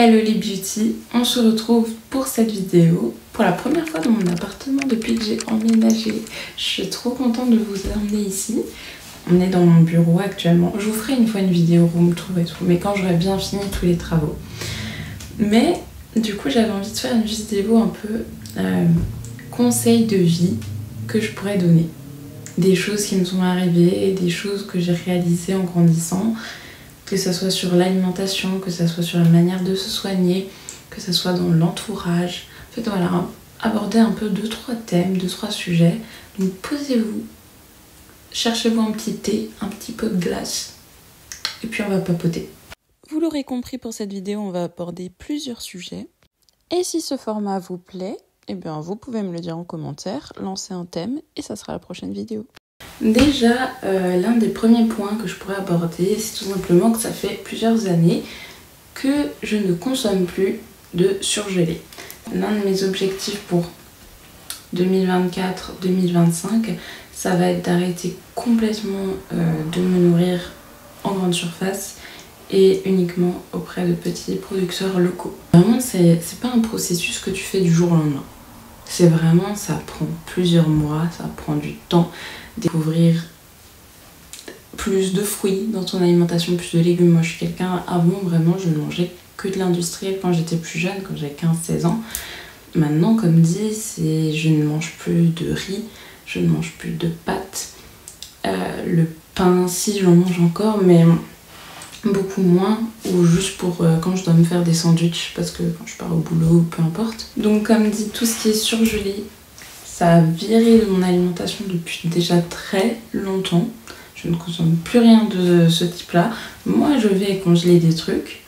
Hello les beauty, on se retrouve pour cette vidéo pour la première fois dans mon appartement depuis que j'ai emménagé. Je suis trop contente de vous emmener ici. On est dans mon bureau actuellement. Je vous ferai une fois une vidéo room tour et tout, mais quand j'aurai bien fini tous les travaux. Mais du coup j'avais envie de faire une vidéo un peu conseils de vie que je pourrais donner. Des choses qui me sont arrivées, des choses que j'ai réalisées en grandissant. Que ce soit sur l'alimentation, que ce soit sur la manière de se soigner, que ce soit dans l'entourage. En fait, voilà, aborder un peu 2-3 thèmes, 2-3 sujets. Donc posez-vous, cherchez-vous un petit thé, un petit pot de glace, et puis on va papoter. Vous l'aurez compris, pour cette vidéo, on va aborder plusieurs sujets. Et si ce format vous plaît, eh bien, vous pouvez me le dire en commentaire, lancer un thème, et ça sera la prochaine vidéo. Déjà, l'un des premiers points que je pourrais aborder, c'est tout simplement que ça fait plusieurs années que je ne consomme plus de surgelé. L'un de mes objectifs pour 2024-2025, ça va être d'arrêter complètement de me nourrir en grande surface et uniquement auprès de petits producteurs locaux. Vraiment, c'est pas un processus que tu fais du jour au lendemain. C'est vraiment, ça prend plusieurs mois, ça prend du temps. Découvrir plus de fruits dans ton alimentation, plus de légumes. Moi je suis quelqu'un, avant vraiment je ne mangeais que de l'industriel quand j'étais plus jeune, quand j'avais 15-16 ans. Maintenant, comme dit, je ne mange plus de riz, je ne mange plus de pâtes. Le pain, si j'en mange encore, mais beaucoup moins, ou juste pour quand je dois me faire des sandwichs, parce que quand je pars au boulot, peu importe. Donc comme dit, tout ce qui est surgelé, ça a viré de mon alimentation depuis déjà très longtemps. Je ne consomme plus rien de ce type-là. Moi, je vais congeler des trucs,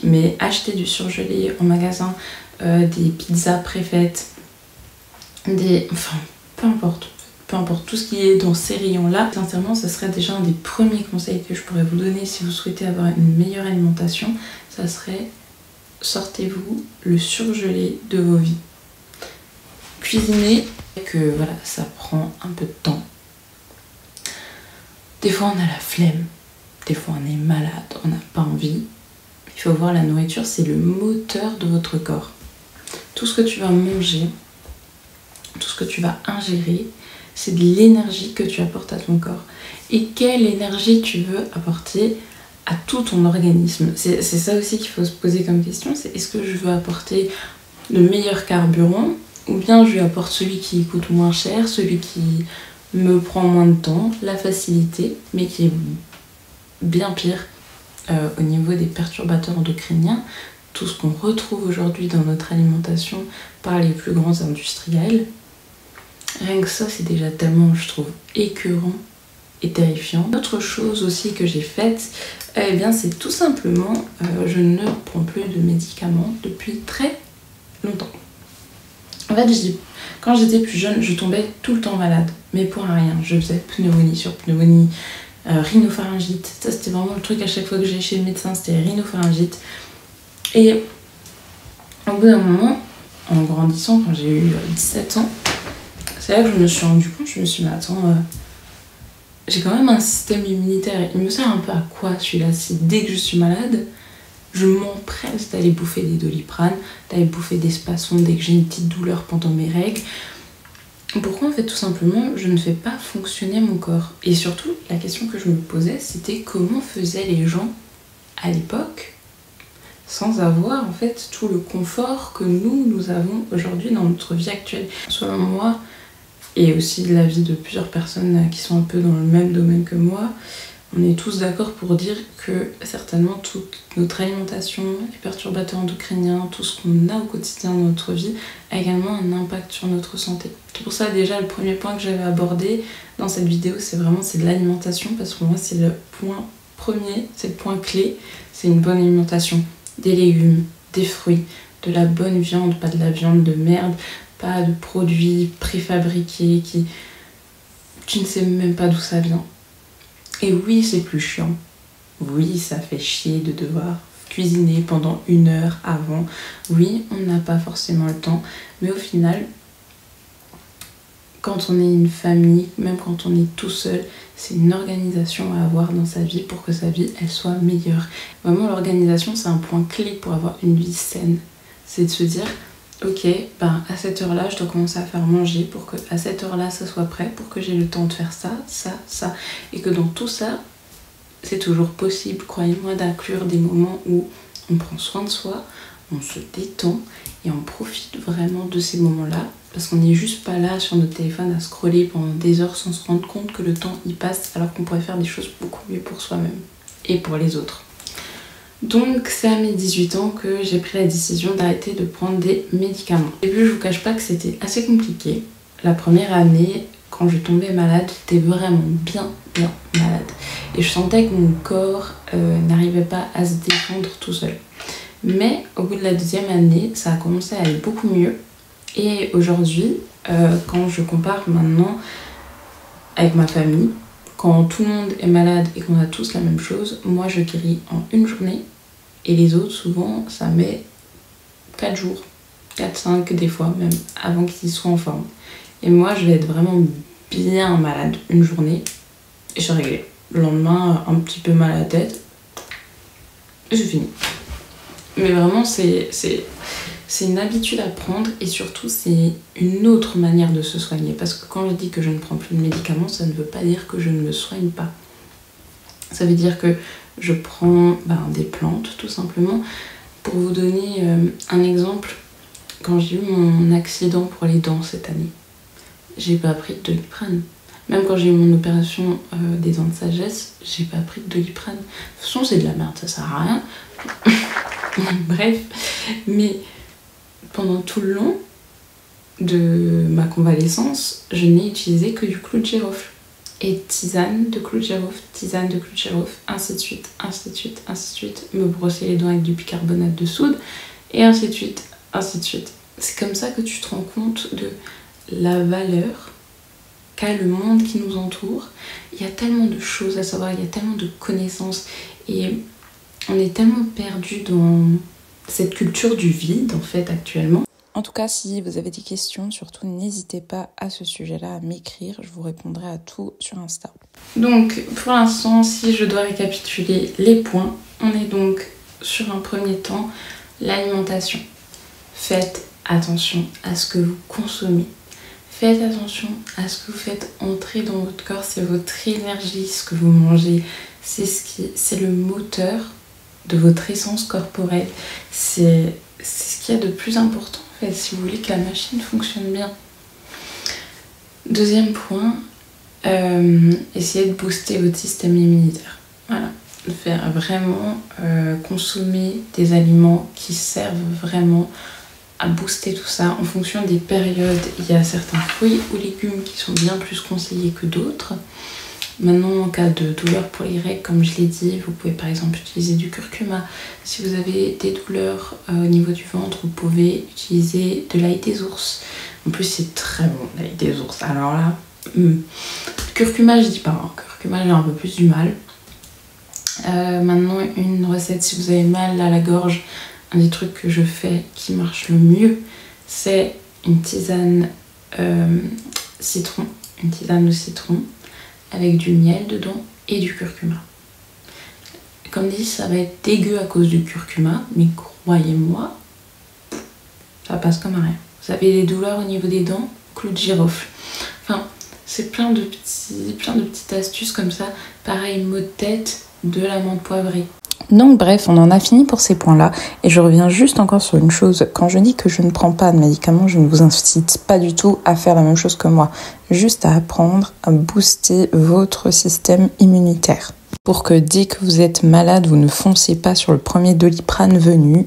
mais acheter du surgelé en magasin, des pizzas préfaites, enfin, peu importe tout ce qui est dans ces rayons-là. Sincèrement, ce serait déjà un des premiers conseils que je pourrais vous donner si vous souhaitez avoir une meilleure alimentation. Ça serait, sortez-vous le surgelé de vos vies. Cuisiner, que voilà, ça prend un peu de temps. Des fois on a la flemme, des fois on est malade, on n'a pas envie. Il faut voir, la nourriture, c'est le moteur de votre corps. Tout ce que tu vas manger, tout ce que tu vas ingérer, c'est de l'énergie que tu apportes à ton corps. Et quelle énergie tu veux apporter à tout ton organisme? C'est ça aussi qu'il faut se poser comme question, c'est est-ce que je veux apporter le meilleur carburant, ou bien je lui apporte celui qui coûte moins cher, celui qui me prend moins de temps, la facilité, mais qui est bien pire au niveau des perturbateurs endocriniens, tout ce qu'on retrouve aujourd'hui dans notre alimentation par les plus grands industriels. Rien que ça, c'est déjà tellement, je trouve, écœurant et terrifiant. Autre chose aussi que j'ai faite, eh bien, c'est tout simplement, je ne prends plus de médicaments depuis très longtemps. En fait, quand j'étais plus jeune, je tombais tout le temps malade, mais pour rien. Je faisais pneumonie sur pneumonie, rhinopharyngite. Ça, c'était vraiment le truc à chaque fois que j'allais chez le médecin, c'était rhinopharyngite. Et au bout d'un moment, en grandissant, quand j'ai eu 17 ans, c'est là que je me suis rendu compte, je me suis dit, mais attends, j'ai quand même un système immunitaire. Il me sert un peu à quoi celui-là? Si dès que je suis malade, je m'empresse d'aller bouffer des Doliprane, d'aller bouffer des Spasson dès que j'ai une petite douleur pendant mes règles. Pourquoi en fait tout simplement je ne fais pas fonctionner mon corps? Et surtout la question que je me posais, c'était comment faisaient les gens à l'époque sans avoir en fait tout le confort que nous avons aujourd'hui dans notre vie actuelle. Selon moi, et aussi de l'avis de plusieurs personnes qui sont un peu dans le même domaine que moi, on est tous d'accord pour dire que certainement toute notre alimentation, les perturbateurs endocriniens, tout ce qu'on a au quotidien dans notre vie a également un impact sur notre santé. C'est pour ça déjà le premier point que j'avais abordé dans cette vidéo, c'est de l'alimentation, parce que pour moi c'est le point premier, c'est le point clé, c'est une bonne alimentation. Des légumes, des fruits, de la bonne viande, pas de la viande de merde, pas de produits préfabriqués qui tu ne sais même pas d'où ça vient. Et oui, c'est plus chiant. Oui, ça fait chier de devoir cuisiner pendant 1 heure avant. Oui, on n'a pas forcément le temps. Mais au final, quand on est une famille, même quand on est tout seul, c'est une organisation à avoir dans sa vie pour que sa vie elle soit meilleure. Vraiment l'organisation c'est un point clé pour avoir une vie saine. C'est de se dire ok, ben à cette heure-là je dois commencer à faire manger pour que à cette heure-là ça soit prêt, pour que j'ai le temps de faire ça, ça, ça. Et que dans tout ça, c'est toujours possible, croyez-moi, d'inclure des moments où on prend soin de soi, on se détend et on profite vraiment de ces moments-là. Parce qu'on n'est juste pas là sur notre téléphone à scroller pendant des heures sans se rendre compte que le temps y passe alors qu'on pourrait faire des choses beaucoup mieux pour soi-même et pour les autres. Donc c'est à mes 18 ans que j'ai pris la décision d'arrêter de prendre des médicaments. Au début je vous cache pas que c'était assez compliqué. La première année, quand je tombais malade, j'étais vraiment bien malade. Et je sentais que mon corps n'arrivait pas à se défendre tout seul. Mais au bout de la deuxième année, ça a commencé à aller beaucoup mieux. Et aujourd'hui, quand je compare maintenant avec ma famille, quand tout le monde est malade et qu'on a tous la même chose, moi je guéris en une journée et les autres souvent ça met 4 jours, 4-5 des fois même avant qu'ils soient en forme. Et moi je vais être vraiment bien malade une journée et je suis réglée. Le lendemain un petit peu mal à la tête et c'est fini. Mais vraiment c'est une habitude à prendre et surtout c'est une autre manière de se soigner. Parce que quand je dis que je ne prends plus de médicaments, ça ne veut pas dire que je ne me soigne pas. Ça veut dire que je prends des plantes tout simplement. Pour vous donner un exemple, quand j'ai eu mon accident pour les dents cette année, j'ai pas pris de Doliprane. Même quand j'ai eu mon opération des dents de sagesse, j'ai pas pris de Doliprane. De toute façon c'est de la merde, ça sert à rien. Bref, mais pendant tout le long de ma convalescence, je n'ai utilisé que du clou de girofle. Et tisane de clou de girofle, ainsi de suite, ainsi de suite, ainsi de suite. Me brosser les dents avec du bicarbonate de soude, et ainsi de suite, ainsi de suite. C'est comme ça que tu te rends compte de la valeur qu'a le monde qui nous entoure. Il y a tellement de choses à savoir, il y a tellement de connaissances, et on est tellement perdu dans cette culture du vide en fait actuellement. En tout cas, si vous avez des questions, surtout n'hésitez pas à ce sujet-là à m'écrire, je vous répondrai à tout sur Insta. Donc pour l'instant, si je dois récapituler les points, on est donc sur un premier temps l'alimentation. Faites attention à ce que vous consommez. Faites attention à ce que vous faites entrer dans votre corps, c'est votre énergie, ce que vous mangez, c'est le moteur de votre essence corporelle. C'est ce qu'il y a de plus important en fait, si vous voulez que la machine fonctionne bien. Deuxième point, essayez de booster votre système immunitaire. Voilà, faire vraiment consommer des aliments qui servent vraiment à booster tout ça en fonction des périodes. Il y a certains fruits ou légumes qui sont bien plus conseillés que d'autres. Maintenant, en cas de douleur pour les règles, comme je l'ai dit, vous pouvez par exemple utiliser du curcuma. Si vous avez des douleurs au niveau du ventre, vous pouvez utiliser de l'ail des ours. En plus, c'est très bon, l'ail des ours. Alors là, curcuma, je dis pas. Hein. Curcuma, j'ai un peu plus du mal. Maintenant, une recette, si vous avez mal à la gorge, un des trucs que je fais qui marche le mieux, c'est une tisane citron. Une tisane au citron avec du miel dedans et du curcuma. Comme dit, ça va être dégueu à cause du curcuma, mais croyez-moi, ça passe comme rien. Vous avez des douleurs au niveau des dents, clou de girofle. Enfin, c'est plein de petites astuces comme ça. Pareil, maux de tête, de la menthe poivrée. Donc bref, on en a fini pour ces points-là. Et je reviens juste encore sur une chose. Quand je dis que je ne prends pas de médicaments, je ne vous incite pas du tout à faire la même chose que moi. Juste à apprendre à booster votre système immunitaire. Pour que dès que vous êtes malade, vous ne foncez pas sur le premier Doliprane venu,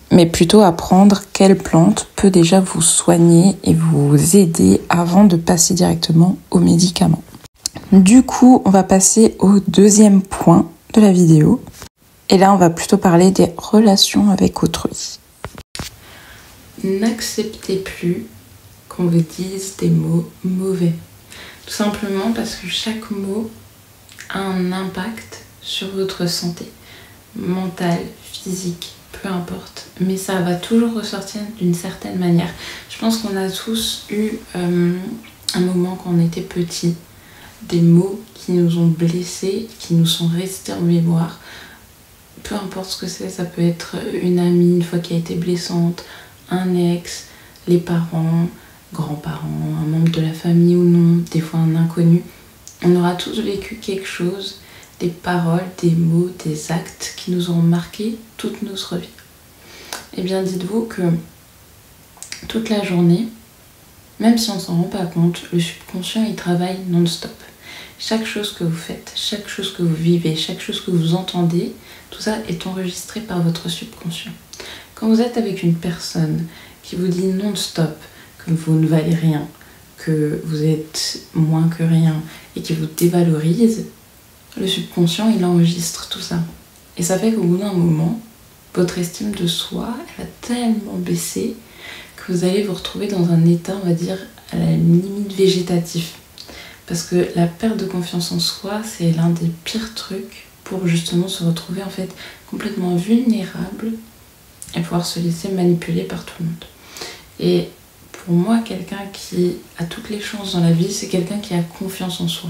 mais plutôt apprendre quelle plante peut déjà vous soigner et vous aider avant de passer directement aux médicaments. Du coup, on va passer au deuxième point de la vidéo. Et là, on va plutôt parler des relations avec autrui. N'acceptez plus qu'on vous dise des mots mauvais. Tout simplement parce que chaque mot a un impact sur votre santé mentale, physique, peu importe. Mais ça va toujours ressortir d'une certaine manière. Je pense qu'on a tous eu un moment quand on était petit, des mots qui nous ont blessés, qui nous sont restés en mémoire. Peu importe ce que c'est, ça peut être une amie une fois qui a été blessante, un ex, les parents, grands-parents, un membre de la famille ou non, des fois un inconnu. On aura tous vécu quelque chose, des paroles, des mots, des actes qui nous ont marqué toute notre vie. Eh bien dites-vous que toute la journée, même si on ne s'en rend pas compte, le subconscient il travaille non-stop. Chaque chose que vous faites, chaque chose que vous vivez, chaque chose que vous entendez, tout ça est enregistré par votre subconscient. Quand vous êtes avec une personne qui vous dit non-stop que vous ne valez rien, que vous êtes moins que rien et qui vous dévalorise, le subconscient il enregistre tout ça. Et ça fait qu'au bout d'un moment, votre estime de soi elle va tellement baisser que vous allez vous retrouver dans un état, on va dire, à la limite végétatif. Parce que la perte de confiance en soi, c'est l'un des pires trucs pour justement se retrouver en fait complètement vulnérable et pouvoir se laisser manipuler par tout le monde. Et pour moi, quelqu'un qui a toutes les chances dans la vie, c'est quelqu'un qui a confiance en soi.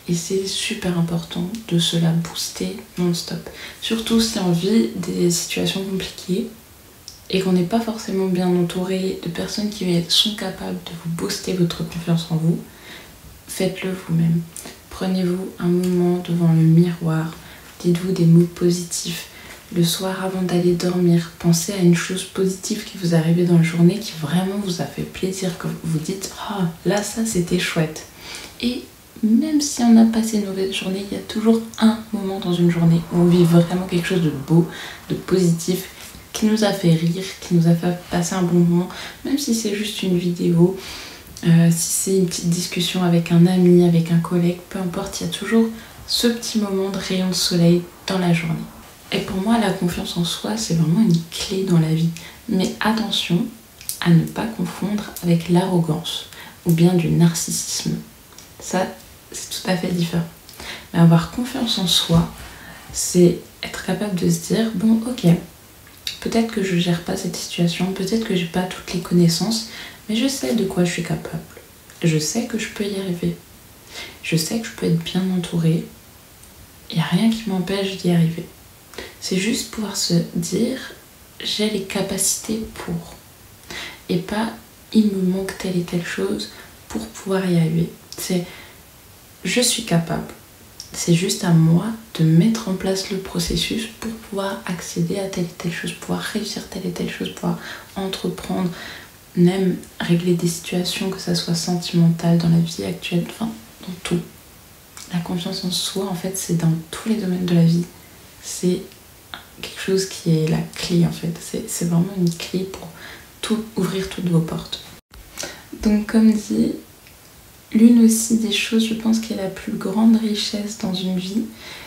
Et c'est super important de se la booster non-stop. Surtout si on vit des situations compliquées et qu'on n'est pas forcément bien entouré de personnes qui sont capables de vous booster votre confiance en vous. Faites-le vous-même. Prenez-vous un moment devant le miroir. Dites-vous des mots positifs. Le soir avant d'aller dormir, pensez à une chose positive qui vous est arrivée dans la journée qui vraiment vous a fait plaisir, que vous dites « Ah, là ça c'était chouette ». Et même si on a passé une mauvaise journée, il y a toujours un moment dans une journée où on vit vraiment quelque chose de beau, de positif, qui nous a fait rire, qui nous a fait passer un bon moment, même si c'est juste une vidéo. Si c'est une petite discussion avec un ami, avec un collègue, peu importe, il y a toujours ce petit moment de rayon de soleil dans la journée. Et pour moi, la confiance en soi, c'est vraiment une clé dans la vie. Mais attention à ne pas confondre avec l'arrogance ou bien du narcissisme. Ça, c'est tout à fait différent. Mais avoir confiance en soi, c'est être capable de se dire, bon, ok, peut-être que je gère pas cette situation, peut-être que j'ai pas toutes les connaissances, mais je sais de quoi je suis capable. Je sais que je peux y arriver. Je sais que je peux être bien entourée. Il n'y a rien qui m'empêche d'y arriver. C'est juste pouvoir se dire, j'ai les capacités pour. Et pas, il me manque telle et telle chose pour pouvoir y arriver. C'est, je suis capable. C'est juste à moi de mettre en place le processus pour pouvoir accéder à telle et telle chose, pouvoir réussir telle et telle chose, pouvoir entreprendre, même régler des situations, que ça soit sentimentale dans la vie actuelle, enfin dans tout. La confiance en soi, en fait, c'est dans tous les domaines de la vie. C'est quelque chose qui est la clé, en fait. C'est vraiment une clé pour tout, ouvrir toutes vos portes. Donc, comme dit, l'une aussi des choses, je pense, qui est la plus grande richesse dans une vie,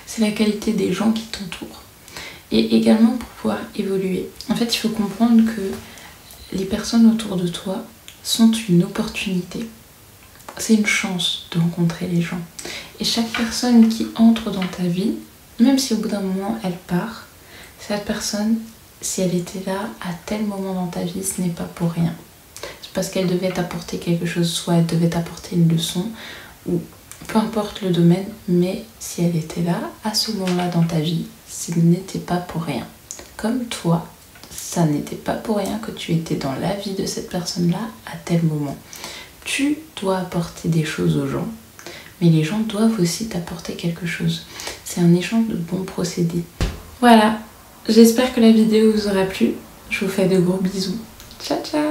c'est la qualité des gens qui t'entourent. Et également pour pouvoir évoluer. En fait, il faut comprendre que les personnes autour de toi sont une opportunité. C'est une chance de rencontrer les gens. Et chaque personne qui entre dans ta vie, même si au bout d'un moment elle part, cette personne, si elle était là à tel moment dans ta vie, ce n'est pas pour rien. C'est parce qu'elle devait t'apporter quelque chose, soit elle devait t'apporter une leçon, ou peu importe le domaine, mais si elle était là, à ce moment-là dans ta vie, ce n'était pas pour rien. Comme toi, ça n'était pas pour rien que tu étais dans la vie de cette personne-là à tel moment. Tu dois apporter des choses aux gens, mais les gens doivent aussi t'apporter quelque chose. C'est un échange de bons procédés. Voilà, j'espère que la vidéo vous aura plu. Je vous fais de gros bisous. Ciao, ciao!